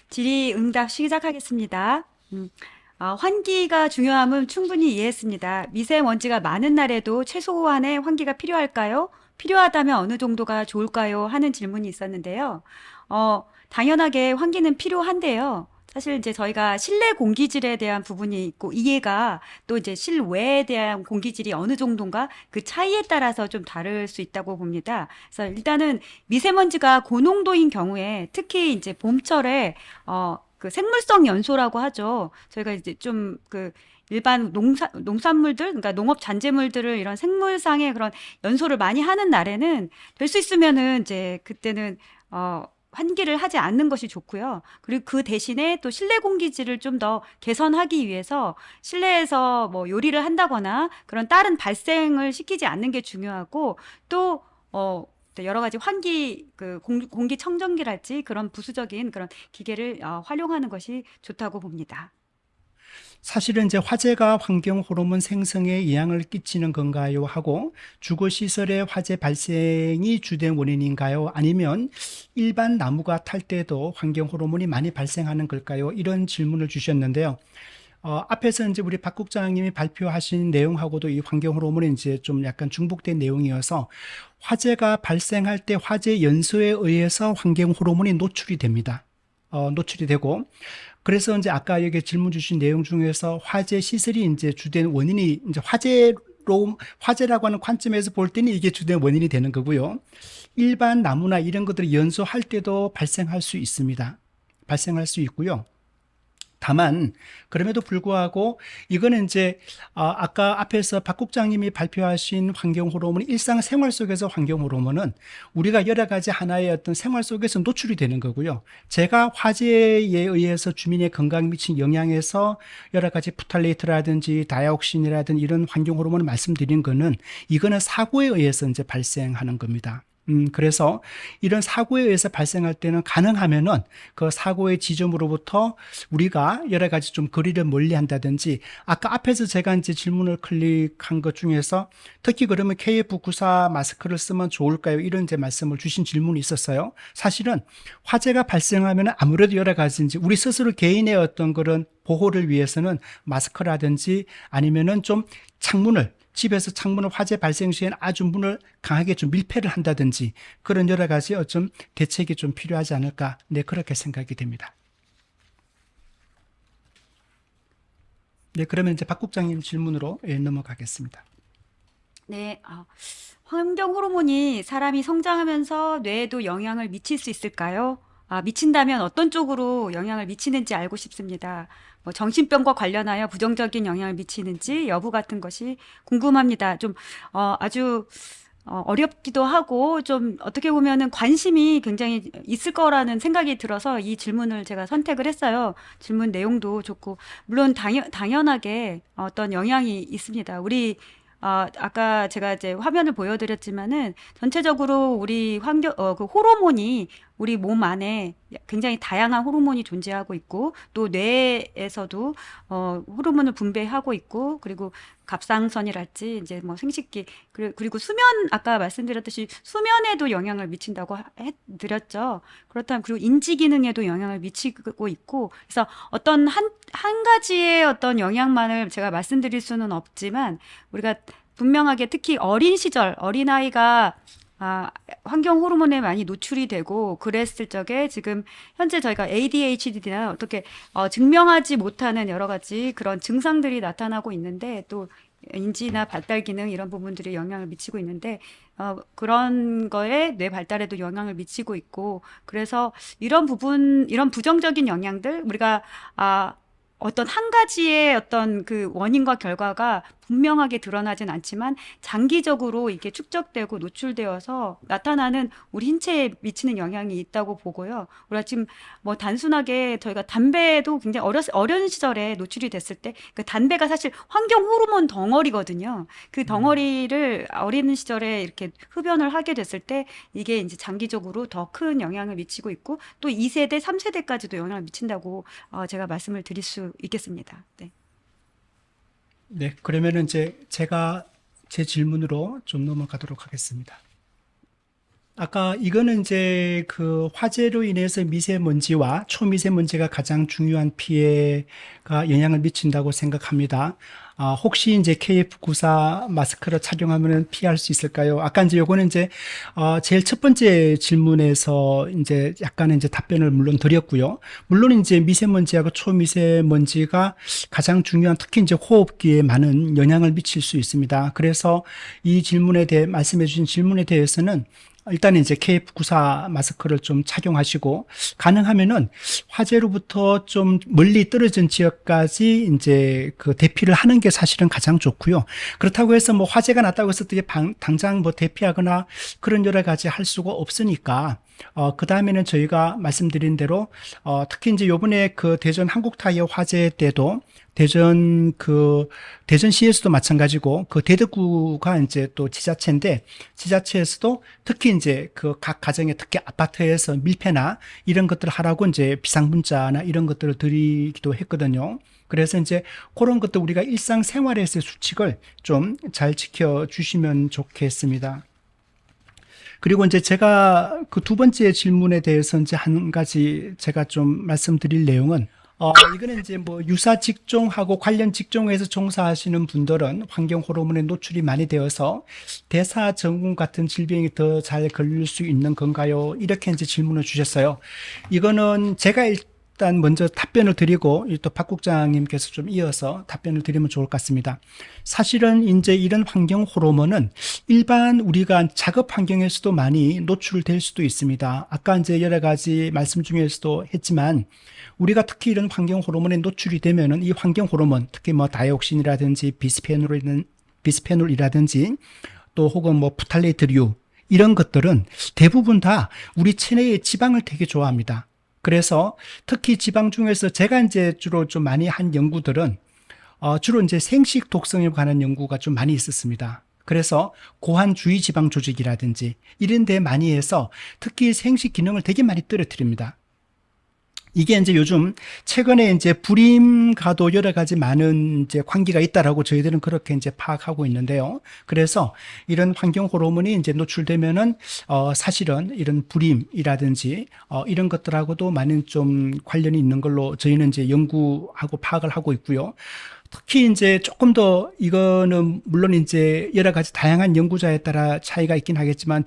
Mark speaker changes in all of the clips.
Speaker 1: 질의응답 시작하겠습니다. 환기가 중요함은 충분히 이해했습니다. 미세먼지가 많은 날에도 최소한의 환기가 필요할까요? 필요하다면 어느 정도가 좋을까요? 하는 질문이 있었는데요. 당연하게 환기는 필요한데요. 사실 이제 저희가 실내 공기질에 대한 부분이 있고 이해가 또 이제 실외에 대한 공기질이 어느 정도인가 그 차이에 따라서 좀 다를 수 있다고 봅니다. 그래서 일단은 미세먼지가 고농도인 경우에 특히 이제 봄철에 그 생물성 연소라고 하죠. 저희가 이제 좀 그 일반 농산물들, 그러니까 농업 잔재물들을 이런 생물상의 그런 연소를 많이 하는 날에는 될 수 있으면은 이제 그때는 환기를 하지 않는 것이 좋고요. 그리고 그 대신에 또 실내 공기질을 좀 더 개선하기 위해서 실내에서 뭐 요리를 한다거나 그런 다른 발생을 시키지 않는 게 중요하고 또 여러 가지 환기 공기청정기랄지 그런 부수적인 그런 기계를 활용하는 것이 좋다고 봅니다.
Speaker 2: 사실은 이제 화재가 환경 호르몬 생성에 영향을 끼치는 건가요? 하고 주거 시설의 화재 발생이 주된 원인인가요? 아니면 일반 나무가 탈 때도 환경 호르몬이 많이 발생하는 걸까요? 이런 질문을 주셨는데요. 앞에서 이제 우리 박 국장님이 발표하신 내용하고도 이 환경 호르몬이 이제 좀 약간 중복된 내용이어서 화재가 발생할 때 화재 연소에 의해서 환경 호르몬이 노출이 됩니다. 노출이 되고 그래서 이제 아까 여기 질문 주신 내용 중에서 화재 시설이 이제 주된 원인이 이제 화재라고 하는 관점에서 볼 때는 이게 주된 원인이 되는 거고요. 일반 나무나 이런 것들이 연소할 때도 발생할 수 있습니다. 발생할 수 있고요. 다만 그럼에도 불구하고 이거는 이제 아까 앞에서 박 국장님이 발표하신 환경 호르몬 일상생활 속에서 환경 호르몬은 우리가 여러 가지 하나의 어떤 생활 속에서 노출이 되는 거고요. 제가 화재에 의해서 주민의 건강에 미친 영향에서 여러 가지 프탈레이트라든지 다이옥신이라든지 이런 환경 호르몬을 말씀드린 거는 이거는 사고에 의해서 이제 발생하는 겁니다. 그래서 이런 사고에 의해서 발생할 때는 가능하면은 그 사고의 지점으로부터 우리가 여러 가지 좀 거리를 멀리 한다든지 아까 앞에서 제가 이제 질문을 클릭한 것 중에서 특히 그러면 KF94 마스크를 쓰면 좋을까요? 이런 이제 말씀을 주신 질문이 있었어요. 사실은 화재가 발생하면 아무래도 여러 가지 이제 우리 스스로 개인의 어떤 그런 보호를 위해서는 마스크라든지 아니면은 좀 집에서 창문을 화재 발생 시에는 아주 문을 강하게 좀 밀폐를 한다든지 그런 여러 가지 좀 대책이 좀 필요하지 않을까. 네, 그렇게 생각이 됩니다. 네, 그러면 이제 박 국장님 질문으로 넘어가겠습니다.
Speaker 1: 네, 환경 호르몬이 사람이 성장하면서 뇌에도 영향을 미칠 수 있을까요? 미친다면 어떤 쪽으로 영향을 미치는지 알고 싶습니다. 뭐 정신병과 관련하여 부정적인 영향을 미치는지 여부 같은 것이 궁금합니다. 좀 아주 어렵기도 하고 좀 어떻게 보면은 관심이 굉장히 있을 거라는 생각이 들어서 이 질문을 제가 선택을 했어요. 질문 내용도 좋고 물론 당연하게 어떤 영향이 있습니다. 아까 제가 이제 화면을 보여드렸지만은 전체적으로 우리 그 호르몬이 우리 몸 안에 굉장히 다양한 호르몬이 존재하고 있고 또 뇌에서도 호르몬을 분배하고 있고 그리고 갑상선이랄지 이제 뭐 생식기 그리고 수면 아까 말씀드렸듯이 수면에도 영향을 미친다고 해드렸죠. 그렇다면 그리고 인지 기능에도 영향을 미치고 있고 그래서 어떤 한 가지의 어떤 영향만을 제가 말씀드릴 수는 없지만 우리가 분명하게 특히 어린 시절, 어린아이가 환경 호르몬에 많이 노출이 되고 그랬을 적에 지금 현재 저희가 ADHD나 어떻게 증명하지 못하는 여러 가지 그런 증상들이 나타나고 있는데 또 인지나 발달 기능 이런 부분들이 영향을 미치고 있는데 그런 거에 뇌 발달에도 영향을 미치고 있고 그래서 이런 부정적인 영향들 우리가 어떤 한 가지의 어떤 그 원인과 결과가 분명하게 드러나진 않지만 장기적으로 이게 축적되고 노출되어서 나타나는 우리 신체에 미치는 영향이 있다고 보고요. 우리가 지금 뭐 단순하게 저희가 담배도 굉장히 어린 시절에 노출이 됐을 때 그 담배가 사실 환경 호르몬 덩어리거든요. 그 덩어리를 어린 시절에 이렇게 흡연을 하게 됐을 때 이게 이제 장기적으로 더 큰 영향을 미치고 있고 또 2세대, 3세대까지도 영향을 미친다고 제가 말씀을 드릴 수 있겠습니다. 네.
Speaker 2: 네, 그러면은 이제 제가 제 질문으로 좀 넘어가도록 하겠습니다. 아까 이거는 이제 그 화재로 인해서 미세먼지와 초미세먼지가 가장 중요한 피해가 영향을 미친다고 생각합니다. 혹시 이제 KF94 마스크를 착용하면 피할 수 있을까요? 아까 이제 요거는 이제 제일 첫 번째 질문에서 이제 약간의 이제 답변을 물론 드렸고요. 물론 이제 미세먼지하고 초미세먼지가 가장 중요한, 특히 이제 호흡기에 많은 영향을 미칠 수 있습니다. 그래서 이 질문에 대해 말씀해 주신 질문에 대해서는 일단 이제 KF94 마스크를 좀 착용하시고, 가능하면은 화재로부터 좀 멀리 떨어진 지역까지 이제 그 대피를 하는 게 사실은 가장 좋고요. 그렇다고 해서 뭐 화재가 났다고 해서 당장 뭐 대피하거나 그런 여러 가지 할 수가 없으니까, 그 다음에는 저희가 말씀드린 대로, 특히 이제 요번에 그 대전 한국타이어 화재 때도 대전시에서도 마찬가지고, 그 대덕구가 이제 또 지자체인데, 지자체에서도 특히 이제 그 각 가정에, 특히 아파트에서 밀폐나 이런 것들을 하라고 이제 비상문자나 이런 것들을 드리기도 했거든요. 그래서 이제 그런 것도 우리가 일상생활에서의 수칙을 좀 잘 지켜주시면 좋겠습니다. 그리고 이제 제가 그 두 번째 질문에 대해서 이제 한 가지 제가 좀 말씀드릴 내용은, 이거는 이제 뭐 유사 직종하고 관련 직종에서 종사하시는 분들은 환경 호르몬에 노출이 많이 되어서 대사증후군 같은 질병이 더 잘 걸릴 수 있는 건가요? 이렇게 이제 질문을 주셨어요. 이거는 제가 일단 먼저 답변을 드리고 또 박 국장님께서 좀 이어서 답변을 드리면 좋을 것 같습니다. 사실은 이제 이런 환경 호르몬은 일반 우리가 작업 환경에서도 많이 노출될 수도 있습니다. 아까 이제 여러 가지 말씀 중에서도 했지만, 우리가 특히 이런 환경 호르몬에 노출이 되면은 이 환경 호르몬, 특히 뭐 다이옥신이라든지 비스페놀이라든지 또 혹은 뭐 프탈레이트류, 이런 것들은 대부분 다 우리 체내의 지방을 되게 좋아합니다. 그래서 특히 지방 중에서 제가 이제 주로 좀 많이 한 연구들은 주로 이제 생식 독성에 관한 연구가 좀 많이 있었습니다. 그래서 고환 주위 지방 조직이라든지 이런 데 많이 해서 특히 생식 기능을 되게 많이 떨어뜨립니다. 이게 이제 요즘 최근에 이제 불임과도 여러 가지 많은 이제 관계가 있다라고 저희들은 그렇게 이제 파악하고 있는데요. 그래서 이런 환경 호르몬이 이제 노출되면은 사실은 이런 불임이라든지 이런 것들하고도 많은 좀 관련이 있는 걸로 저희는 이제 연구하고 파악을 하고 있고요. 특히 이제 조금 더 이거는 물론 이제 여러 가지 다양한 연구자에 따라 차이가 있긴 하겠지만,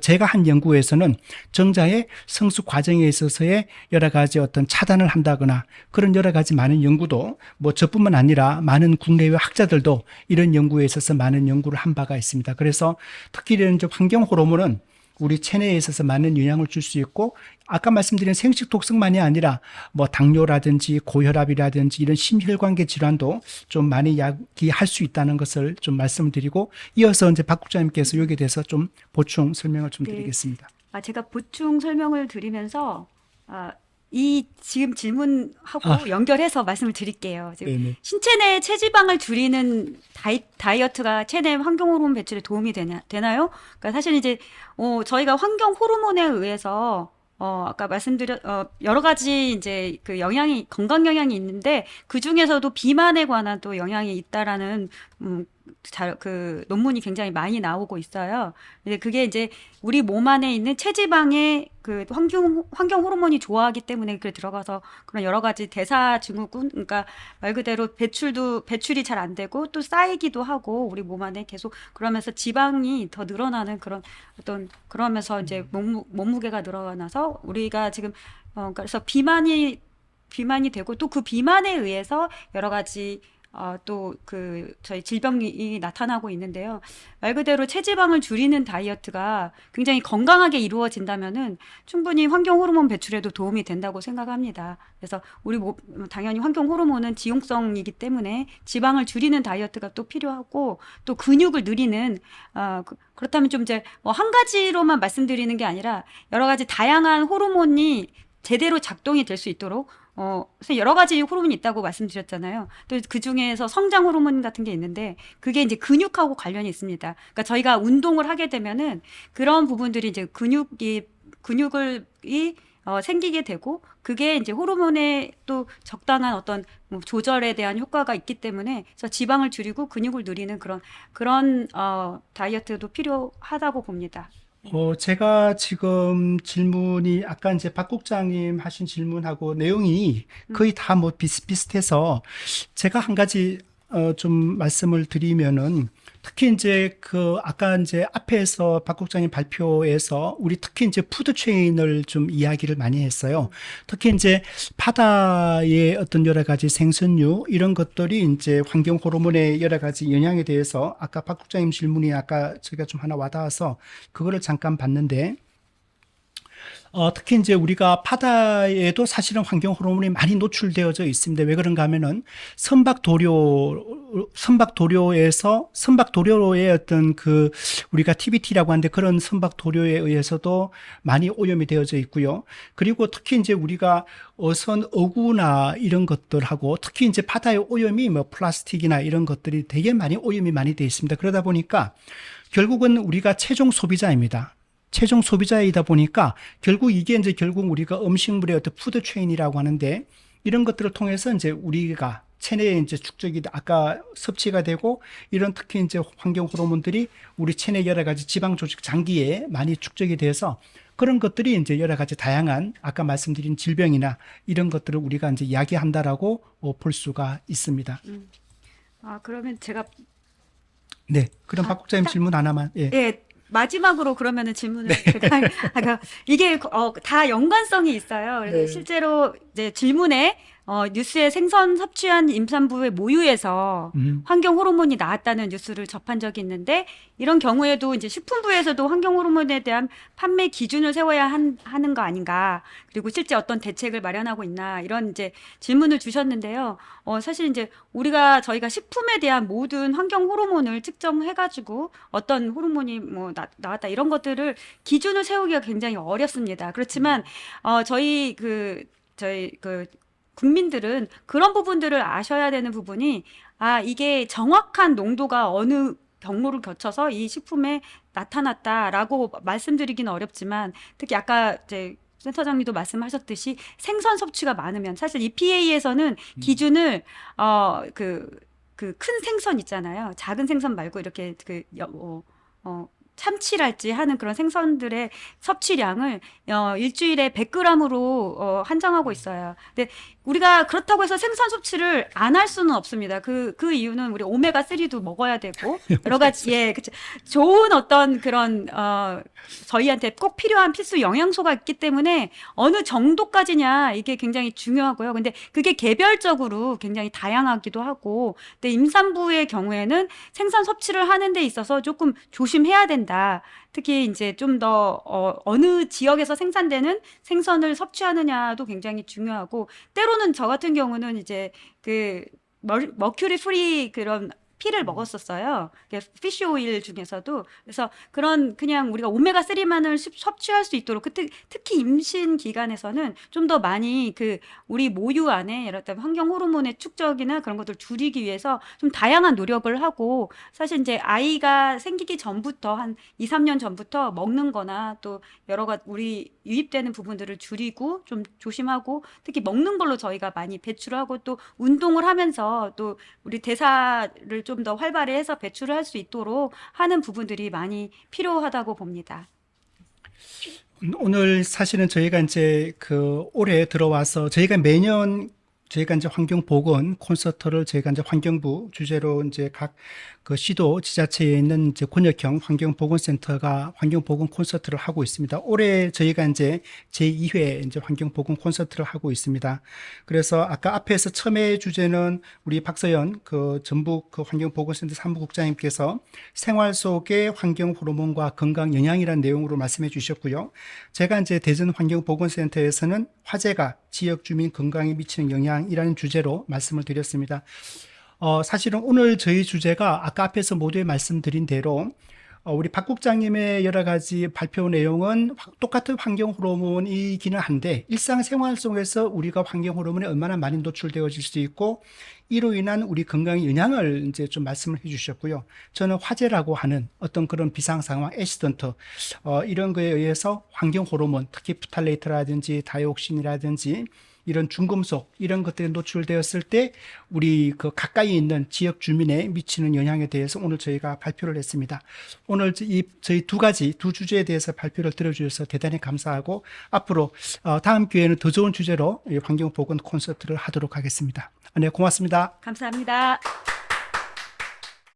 Speaker 2: 제가 한 연구에서는 정자의 성숙 과정에 있어서의 여러 가지 어떤 차단을 한다거나 그런 여러 가지 많은 연구도, 뭐 저뿐만 아니라 많은 국내외 학자들도 이런 연구에 있어서 많은 연구를 한 바가 있습니다. 그래서 특히 이런 이제 환경 호르몬은 우리 체내에 있어서 많은 영향을 줄 수 있고, 아까 말씀드린 생식 독성만이 아니라 뭐 당뇨라든지 고혈압이라든지 이런 심혈관계 질환도 좀 많이 야기할 수 있다는 것을 좀 말씀드리고, 이어서 이제 박 국장님께서 여기에 대해서 좀 보충 설명을 좀
Speaker 1: 네.
Speaker 2: 드리겠습니다.
Speaker 1: 제가 보충 설명을 드리면서 이 지금 질문하고
Speaker 2: 아,
Speaker 1: 연결해서 말씀을 드릴게요. 지금
Speaker 2: 네네.
Speaker 1: 신체 내 체지방을 줄이는 다이어트가 체내 환경 호르몬 배출에 도움이 되나요? 그러니까 사실 이제 저희가 환경 호르몬에 의해서 아까 여러 가지 이제 그 건강 영향이 있는데, 그 중에서도 비만에 관한 또 영향이 있다라는 그 논문이 굉장히 많이 나오고 있어요. 근데 그게 이제 우리 몸 안에 있는 체지방에 그 환경 호르몬이 좋아하기 때문에 그 들어가서 그런 여러 가지 대사증후군, 그러니까 말 그대로 배출이 잘 안 되고 또 쌓이기도 하고 우리 몸 안에 계속, 그러면서 지방이 더 늘어나는 그런 그러면서 이제 몸무게가 늘어나서 우리가 지금 그래서 비만이 되고, 또 그 비만에 의해서 여러 가지 또 저희 질병이 나타나고 있는데요. 말 그대로 체지방을 줄이는 다이어트가 굉장히 건강하게 이루어진다면은 충분히 환경 호르몬 배출에도 도움이 된다고 생각합니다. 그래서 당연히 환경 호르몬은 지용성이기 때문에 지방을 줄이는 다이어트가 또 필요하고, 또 근육을 늘리는 그렇다면 좀 이제 뭐 한 가지로만 말씀드리는 게 아니라 여러 가지 다양한 호르몬이 제대로 작동이 될 수 있도록 그래서 여러 가지 호르몬이 있다고 말씀드렸잖아요. 또 그 중에서 성장 호르몬 같은 게 있는데, 그게 이제 근육하고 관련이 있습니다. 그러니까 저희가 운동을 하게 되면은 그런 부분들이 이제 근육을 생기게 되고, 그게 이제 호르몬의 또 적당한 어떤 뭐 조절에 대한 효과가 있기 때문에, 그래서 지방을 줄이고 근육을 늘리는 그런 다이어트도 필요하다고 봅니다.
Speaker 2: 제가 지금 질문이 아까 이제 박 국장님 하신 질문하고 내용이 거의 다 뭐 비슷비슷해서 제가 한 가지 좀 말씀을 드리면은 특히 이제 그 아까 이제 앞에서 박 국장님 발표에서 우리 특히 이제 푸드체인을 좀 이야기를 많이 했어요. 특히 이제 바다의 어떤 여러 가지 생선류 이런 것들이 이제 환경 호르몬의 여러 가지 영향에 대해서 아까 박 국장님 질문이 아까 제가 좀 하나 와닿아서 그거를 잠깐 봤는데 특히 이제 우리가 바다에도 사실은 환경 호르몬이 많이 노출되어져 있습니다. 왜 그런가 하면은 선박도료의 어떤 그 우리가 TBT라고 하는데 그런 선박도료에 의해서도 많이 오염이 되어져 있고요. 그리고 특히 이제 우리가 어선 어구나 이런 것들하고 특히 이제 바다의 오염이 뭐 플라스틱이나 이런 것들이 되게 많이 오염이 많이 되어 있습니다. 그러다 보니까 결국은 우리가 최종 소비자입니다. 최종 소비자이다 보니까 결국 이게 이제 결국 우리가 음식물의 어떤 푸드 체인이라고 하는데 이런 것들을 통해서 이제 우리가 체내에 이제 축적이 아까 섭취가 되고 이런 특히 이제 환경 호르몬들이 우리 체내 여러 가지 지방 조직 장기에 많이 축적이 돼서 그런 것들이 이제 여러 가지 다양한 아까 말씀드린 질병이나 이런 것들을 우리가 이제 야기한다라고 볼 수가 있습니다.
Speaker 1: 그러면 제가
Speaker 2: 네. 그럼 박 국장님
Speaker 1: 딱
Speaker 2: 질문 하나만. 예.
Speaker 1: 예, 마지막으로 그러면은 질문을 제가 아까 이게 다 연관성이 있어요. 그래서
Speaker 2: 네.
Speaker 1: 실제로 이제 질문에 뉴스에 생선 섭취한 임산부의 모유에서
Speaker 2: 음.
Speaker 1: 환경 호르몬이 나왔다는 뉴스를 접한 적이 있는데 이런 경우에도 이제 식품부에서도 환경 호르몬에 대한 판매 기준을 세워야 하는 거 아닌가? 그리고 실제 어떤 대책을 마련하고 있나? 이런 이제 질문을 주셨는데요. 사실 이제 저희가 식품에 대한 모든 환경 호르몬을 측정해가지고 어떤 호르몬이 뭐 나왔다 이런 것들을 기준을 세우기가 굉장히 어렵습니다. 그렇지만 저희 그 국민들은 그런 부분들을 아셔야 되는 부분이 이게 정확한 농도가 어느 경로를 거쳐서 이 식품에 나타났다라고 말씀드리기는 어렵지만 특히 아까 이제 센터장님도 말씀하셨듯이 생선 섭취가 많으면 사실 EPA에서는 기준을 그 큰 생선 있잖아요. 작은 생선 말고 이렇게 참치랄지 하는 그런 생선들의 섭취량을 일주일에 100g으로 한정하고 있어요. 근데 우리가 그렇다고 해서 생선 섭취를 안 할 수는 없습니다. 그 이유는 우리 오메가3도 먹어야 되고 여러 가지 그쵸. 좋은 어떤 그런 저희한테 꼭 필요한 필수 영양소가 있기 때문에 어느 정도까지냐 이게 굉장히 중요하고요. 근데 그게 개별적으로 굉장히 다양하기도 하고 근데 임산부의 경우에는 생선 섭취를 하는 데 있어서 조금 조심해야 된다. 특히 이제 좀 더 어느 지역에서 생산되는 생선을 섭취하느냐도 굉장히 중요하고 때로는 저 같은 경우는 이제 그 머큐리 프리 그런 피를 먹었었어요. 피쉬 오일 중에서도. 그래서 그런 그냥 우리가 오메가3만을 섭취할 수 있도록 특히 임신 기간에서는 좀 더 많이 우리 모유 안에 이런 환경 호르몬의 축적이나 그런 것들을 줄이기 위해서 좀 다양한 노력을 하고 사실 이제 아이가 생기기 전부터 한 2, 3년 전부터 먹는 거나 또 여러 가지 우리 유입되는 부분들을 줄이고 좀 조심하고 특히 먹는 걸로 저희가 많이 배출을 하고 또 운동을 하면서 또 우리 대사를 좀 더 활발히 해서 배출을 할 수 있도록 하는 부분들이 많이 필요하다고 봅니다.
Speaker 2: 오늘 사실은 저희가 이제 올해 들어와서 저희가 이제 환경보건 콘서트를 저희가 이제 환경부 주제로 이제 각 시도 지자체에 있는 이제 권역형 환경보건센터가 환경보건 콘서트를 하고 있습니다. 올해 저희가 이제 제2회 이제 환경보건 콘서트를 하고 있습니다. 그래서 아까 앞에서 처음에 주제는 우리 박서연 전북 환경보건센터 사무국장님께서 생활 속의 환경 호르몬과 건강 영양이라는 내용으로 말씀해 주셨고요. 제가 이제 대전 환경보건센터에서는 화재가 지역 주민 건강에 미치는 영향이라는 주제로 말씀을 드렸습니다. 사실은 오늘 저희 주제가 아까 앞에서 모두에 말씀드린 대로 우리 박 국장님의 여러 가지 발표 내용은 똑같은 환경 호르몬이기는 한데 일상생활 속에서 우리가 환경 호르몬에 얼마나 많이 노출되어질 수 있고 이로 인한 우리 건강에 영향을 이제 좀 말씀을 해주셨고요. 저는 화재라고 하는 어떤 그런 비상 상황, 액시던트 이런 거에 의해서 환경 호르몬, 특히 프탈레이트라든지 다이옥신이라든지 이런 중금속 이런 것들이 노출되었을 때 우리 그 가까이 있는 지역 주민에 미치는 영향에 대해서 오늘 저희가 발표를 했습니다. 오늘 저희 두 주제에 대해서 발표를 들어주셔서 대단히 감사하고 앞으로 다음 기회에는 더 좋은 주제로 이 환경보건 콘서트를 하도록 하겠습니다. 네, 고맙습니다.
Speaker 1: 감사합니다.